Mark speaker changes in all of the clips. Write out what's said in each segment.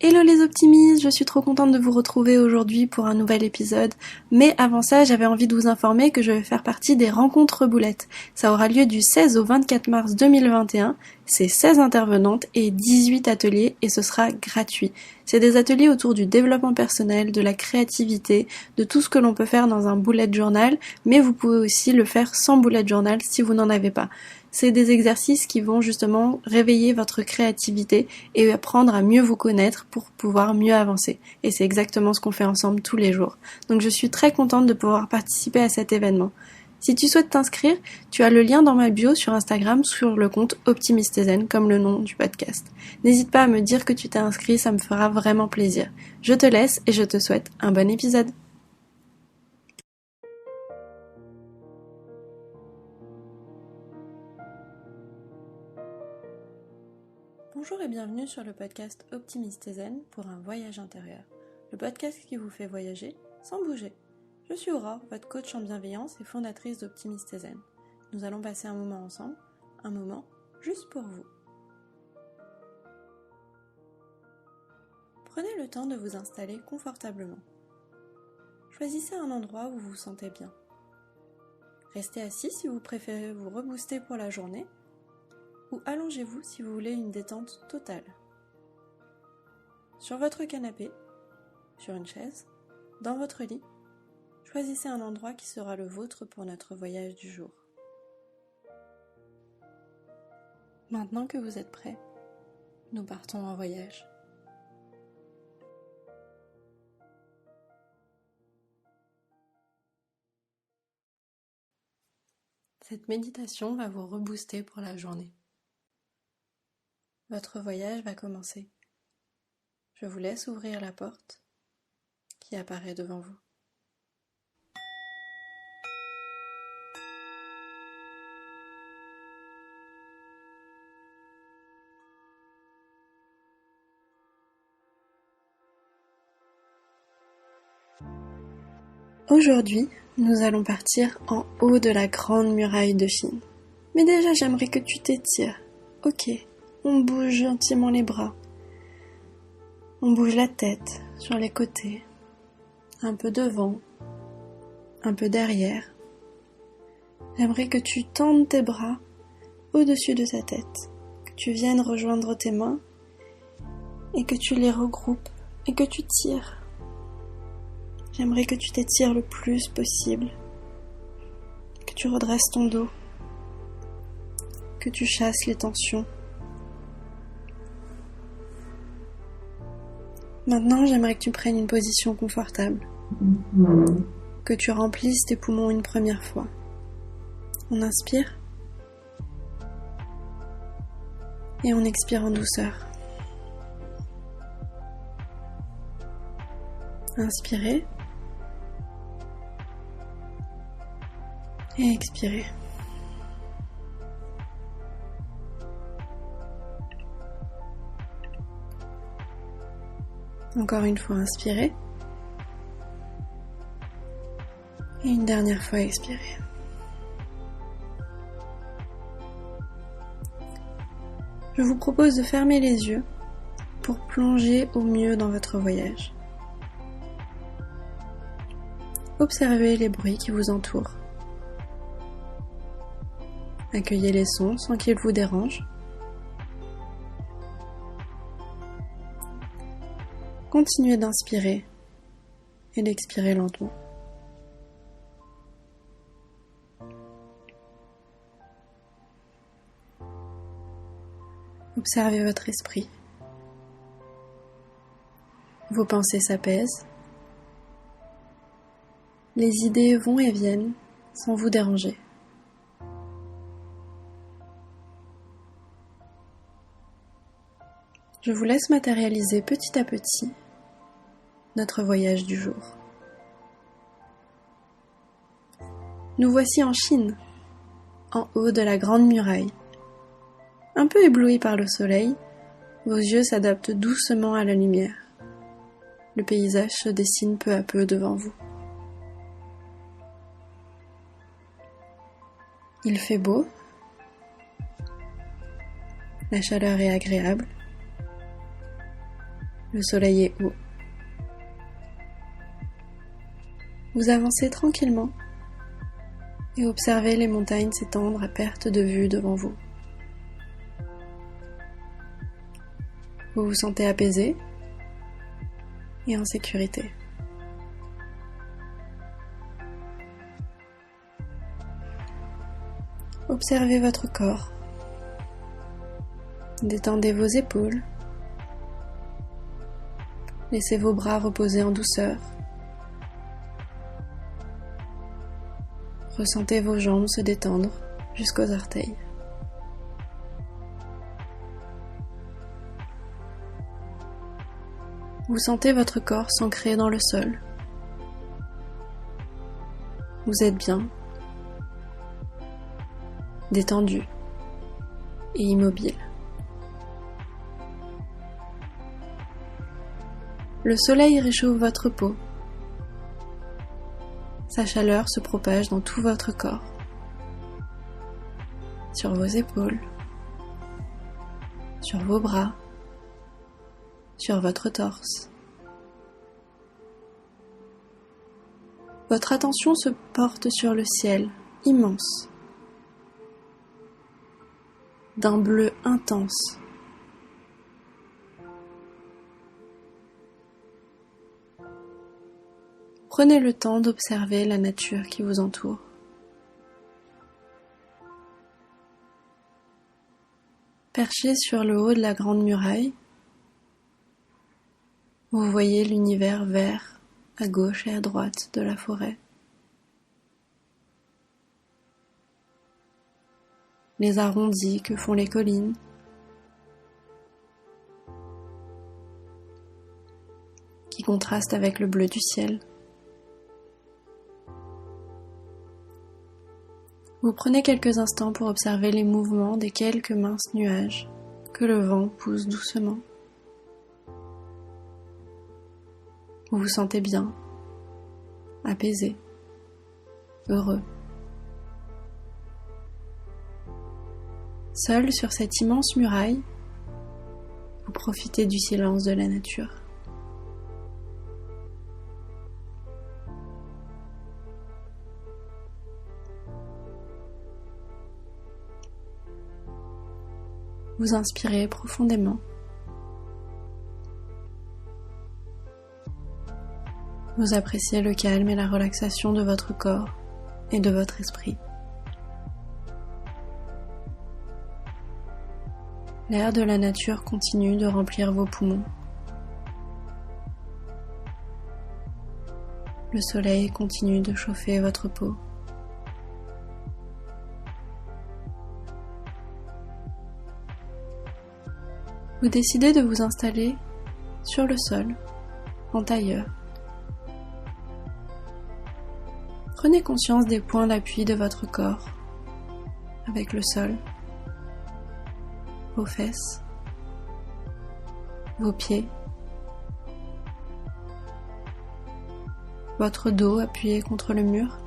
Speaker 1: Hello les optimistes, je suis trop contente de vous retrouver aujourd'hui pour un nouvel épisode. Mais avant ça, j'avais envie de vous informer que je vais faire partie des rencontres boulettes. Ça aura lieu du 16 au 24 mars 2021. C'est 16 intervenantes et 18 ateliers et ce sera gratuit. C'est des ateliers autour du développement personnel, de la créativité, de tout ce que l'on peut faire dans un bullet journal, mais vous pouvez aussi le faire sans bullet journal si vous n'en avez pas. C'est des exercices qui vont justement réveiller votre créativité et apprendre à mieux vous connaître pour pouvoir mieux avancer. Et c'est exactement ce qu'on fait ensemble tous les jours. Donc je suis très contente de pouvoir participer à cet événement. Si tu souhaites t'inscrire, tu as le lien dans ma bio sur Instagram sur le compte Optimistezen, comme le nom du podcast. N'hésite pas à me dire que tu t'es inscrit, ça me fera vraiment plaisir. Je te laisse et je te souhaite un bon épisode. Bonjour et bienvenue sur le podcast Optimistezen pour un voyage intérieur. Le podcast qui vous fait voyager sans bouger. Je suis Aurore, votre coach en bienveillance et fondatrice d'Optimistezen. Nous allons passer un moment ensemble, un moment juste pour vous. Prenez le temps de vous installer confortablement. Choisissez un endroit où vous vous sentez bien. Restez assis si vous préférez vous rebooster pour la journée ou allongez-vous si vous voulez une détente totale. Sur votre canapé, sur une chaise, dans votre lit, choisissez un endroit qui sera le vôtre pour notre voyage du jour. Maintenant que vous êtes prêts, nous partons en voyage. Cette méditation va vous rebooster pour la journée. Votre voyage va commencer. Je vous laisse ouvrir la porte qui apparaît devant vous. Aujourd'hui, nous allons partir en haut de la grande muraille de Chine. Mais déjà, j'aimerais que tu t'étires. Ok, on bouge gentiment les bras. On bouge la tête sur les côtés, un peu devant, un peu derrière. J'aimerais que tu tendes tes bras au-dessus de ta tête, que tu viennes rejoindre tes mains et que tu les regroupes et que tu tires. J'aimerais que tu t'étires le plus possible, que tu redresses ton dos, que tu chasses les tensions. Maintenant, j'aimerais que tu prennes une position confortable, que tu remplisses tes poumons une première fois. On inspire et on expire en douceur. Inspirez et expirez. Encore une fois, inspirez. Et une dernière fois, expirez. Je vous propose de fermer les yeux pour plonger au mieux dans votre voyage. Observez les bruits qui vous entourent. Accueillez les sons sans qu'ils vous dérangent. Continuez d'inspirer et d'expirer lentement. Observez votre esprit. Vos pensées s'apaisent. Les idées vont et viennent sans vous déranger. Je vous laisse matérialiser petit à petit notre voyage du jour. Nous voici en Chine, en haut de la grande muraille. Un peu éblouis par le soleil, vos yeux s'adaptent doucement à la lumière. Le paysage se dessine peu à peu devant vous. Il fait beau, la chaleur est agréable. Le soleil est haut. Vous avancez tranquillement et observez les montagnes s'étendre à perte de vue devant vous. Vous vous sentez apaisé et en sécurité. Observez votre corps. Détendez vos épaules. Laissez vos bras reposer en douceur. Ressentez vos jambes se détendre jusqu'aux orteils. Vous sentez votre corps s'ancrer dans le sol. Vous êtes bien, détendu et immobile. Le soleil réchauffe votre peau. Sa chaleur se propage dans tout votre corps, sur vos épaules, sur vos bras, sur votre torse. Votre attention se porte sur le ciel immense, d'un bleu intense. Prenez le temps d'observer la nature qui vous entoure. Perché sur le haut de la grande muraille, vous voyez l'univers vert à gauche et à droite de la forêt. Les arrondis que font les collines, qui contrastent avec le bleu du ciel. Vous prenez quelques instants pour observer les mouvements des quelques minces nuages que le vent pousse doucement. Vous vous sentez bien, apaisé, heureux. Seul sur cette immense muraille, vous profitez du silence de la nature. Vous inspirez profondément. Vous appréciez le calme et la relaxation de votre corps et de votre esprit. L'air de la nature continue de remplir vos poumons. Le soleil continue de chauffer votre peau. Vous décidez de vous installer sur le sol, en tailleur. Prenez conscience des points d'appui de votre corps avec le sol, vos fesses, vos pieds, votre dos appuyé contre le mur.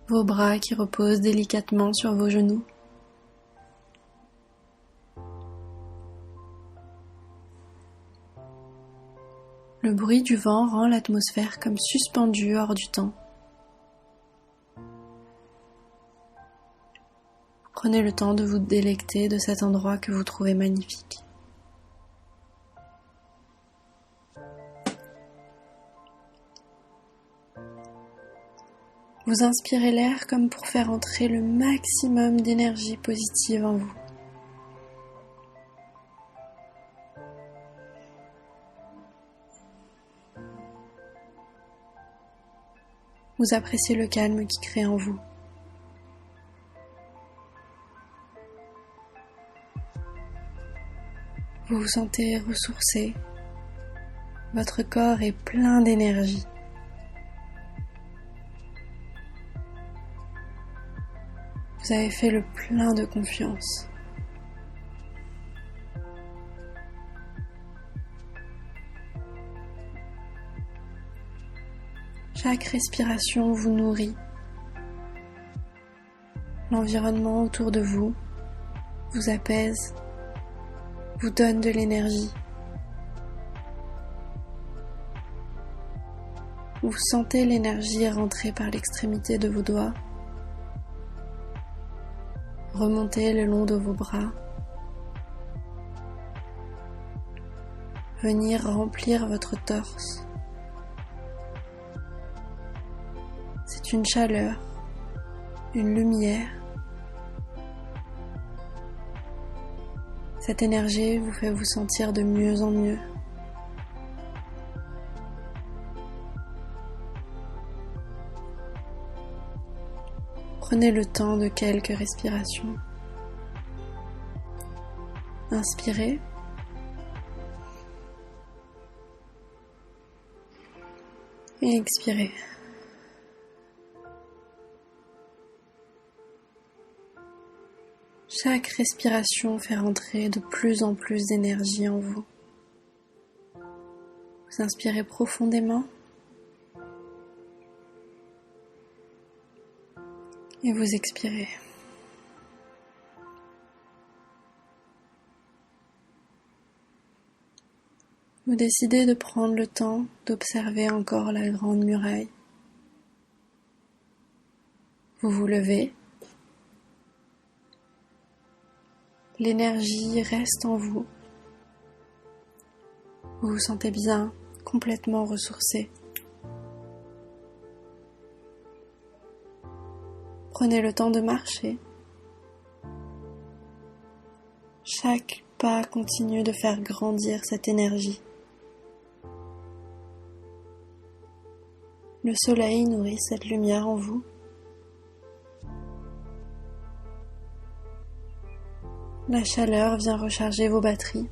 Speaker 1: Vos bras qui reposent délicatement sur vos genoux. Le bruit du vent rend l'atmosphère comme suspendue hors du temps. Prenez le temps de vous délecter de cet endroit que vous trouvez magnifique. Vous inspirez l'air comme pour faire entrer le maximum d'énergie positive en vous. Vous appréciez le calme qui crée en vous. Vous vous sentez ressourcé. Votre corps est plein d'énergie. Vous avez fait le plein de confiance. Chaque respiration vous nourrit. L'environnement autour de vous vous apaise, vous donne de l'énergie. Vous sentez l'énergie rentrer par l'extrémité de vos doigts, remonter le long de vos bras, venir remplir votre torse. C'est une chaleur, une lumière. Cette énergie vous fait vous sentir de mieux en mieux. Prenez le temps de quelques respirations. Inspirez. Et expirez. Chaque respiration fait rentrer de plus en plus d'énergie en vous. Vous inspirez profondément et vous expirez. Vous décidez de prendre le temps d'observer encore la grande muraille. Vous vous levez. L'énergie reste en vous. Vous vous sentez bien, complètement ressourcé. Prenez le temps de marcher. Chaque pas continue de faire grandir cette énergie. Le soleil nourrit cette lumière en vous. La chaleur vient recharger vos batteries.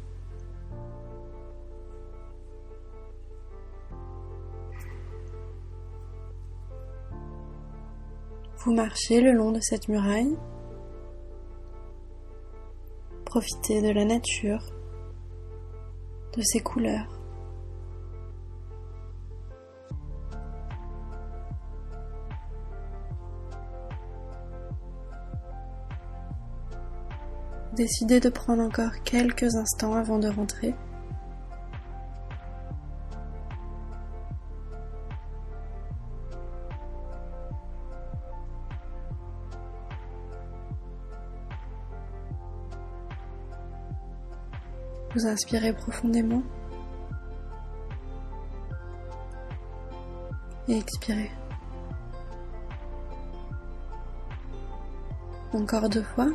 Speaker 1: Vous marchez le long de cette muraille. Profitez de la nature, de ses couleurs. Décidez de prendre encore quelques instants avant de rentrer. Vous inspirez profondément et expirez. Encore 2 fois.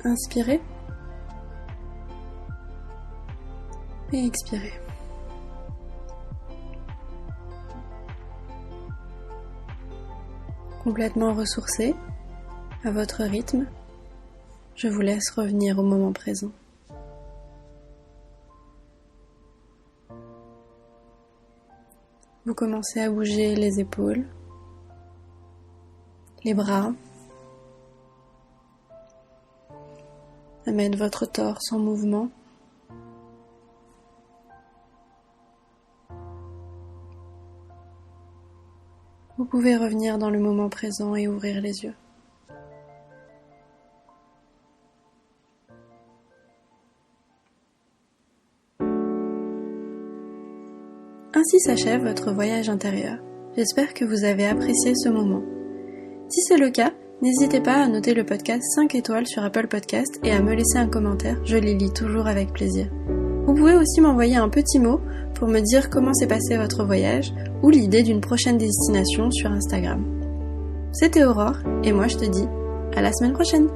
Speaker 1: Inspirez et expirez. Complètement ressourcé, à votre rythme, je vous laisse revenir au moment présent. Vous commencez à bouger les épaules, les bras, à mettre votre torse en mouvement. Vous pouvez revenir dans le moment présent et ouvrir les yeux. Ainsi s'achève votre voyage intérieur. J'espère que vous avez apprécié ce moment. Si c'est le cas, n'hésitez pas à noter le podcast 5 étoiles sur Apple Podcast et à me laisser un commentaire, je les lis toujours avec plaisir. Vous pouvez aussi m'envoyer un petit mot pour me dire comment s'est passé votre voyage ou l'idée d'une prochaine destination sur Instagram. C'était Aurore et moi je te dis à la semaine prochaine.